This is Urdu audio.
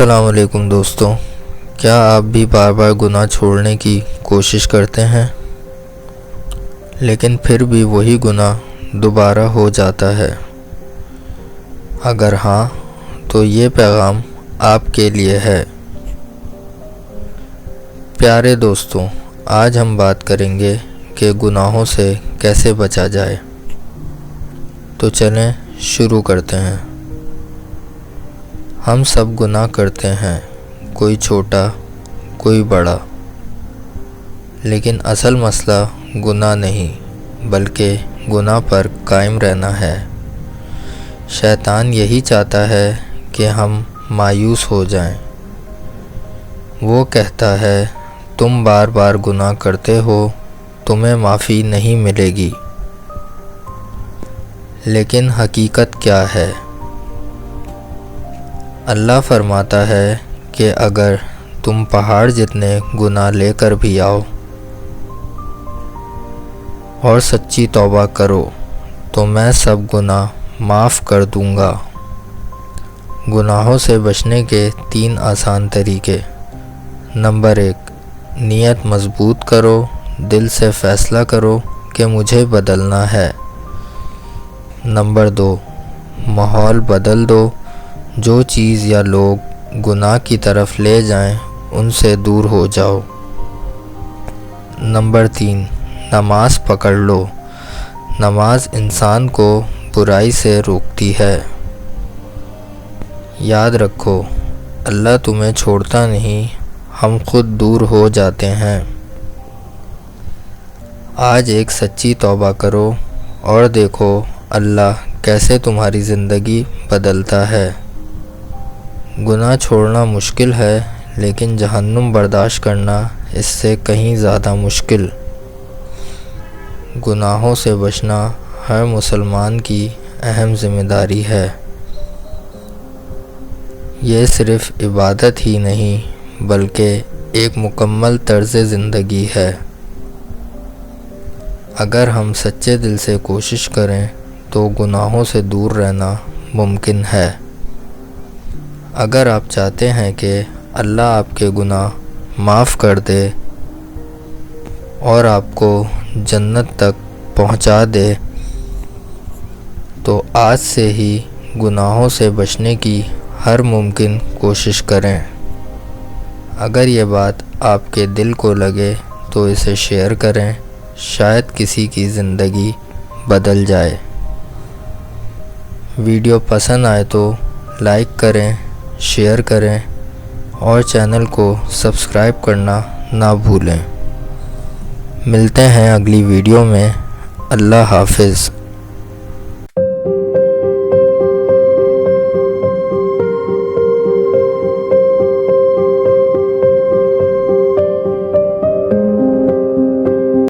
السلام علیکم دوستوں، کیا آپ بھی بار بار گناہ چھوڑنے کی کوشش کرتے ہیں لیکن پھر بھی وہی گناہ دوبارہ ہو جاتا ہے؟ اگر ہاں تو یہ پیغام آپ کے لیے ہے۔ پیارے دوستوں، آج ہم بات کریں گے کہ گناہوں سے کیسے بچا جائے۔ تو چلیں شروع کرتے ہیں۔ ہم سب گناہ کرتے ہیں، کوئی چھوٹا کوئی بڑا، لیکن اصل مسئلہ گناہ نہیں بلکہ گناہ پر قائم رہنا ہے۔ شیطان یہی چاہتا ہے کہ ہم مایوس ہو جائیں۔ وہ کہتا ہے تم بار بار گناہ کرتے ہو، تمہیں معافی نہیں ملے گی۔ لیکن حقیقت کیا ہے؟ اللہ فرماتا ہے کہ اگر تم پہاڑ جتنے گناہ لے کر بھی آؤ اور سچی توبہ کرو تو میں سب گناہ معاف کر دوں گا۔ گناہوں سے بچنے کے 3 آسان طریقے۔ نمبر 1، نیت مضبوط کرو، دل سے فیصلہ کرو کہ مجھے بدلنا ہے۔ نمبر 2، ماحول بدل دو، جو چیز یا لوگ گناہ کی طرف لے جائیں ان سے دور ہو جاؤ۔ نمبر 3، نماز پکڑ لو، نماز انسان کو برائی سے روکتی ہے۔ یاد رکھو، اللہ تمہیں چھوڑتا نہیں، ہم خود دور ہو جاتے ہیں۔ آج ایک سچی توبہ کرو اور دیکھو اللہ کیسے تمہاری زندگی بدلتا ہے۔ گناہ چھوڑنا مشکل ہے، لیکن جہنم برداشت کرنا اس سے کہیں زیادہ مشکل۔ گناہوں سے بچنا ہر مسلمان کی اہم ذمہ داری ہے۔ یہ صرف عبادت ہی نہیں بلکہ ایک مکمل طرز زندگی ہے۔ اگر ہم سچے دل سے کوشش کریں تو گناہوں سے دور رہنا ممکن ہے۔ اگر آپ چاہتے ہیں کہ اللہ آپ کے گناہ معاف کر دے اور آپ کو جنت تک پہنچا دے تو آج سے ہی گناہوں سے بچنے کی ہر ممکن کوشش کریں۔ اگر یہ بات آپ کے دل کو لگے تو اسے شیئر کریں، شاید کسی کی زندگی بدل جائے۔ ویڈیو پسند آئے تو لائک کریں، شیئر کریں اور چینل کو سبسکرائب کرنا نہ بھولیں۔ ملتے ہیں اگلی ویڈیو میں۔ اللہ حافظ۔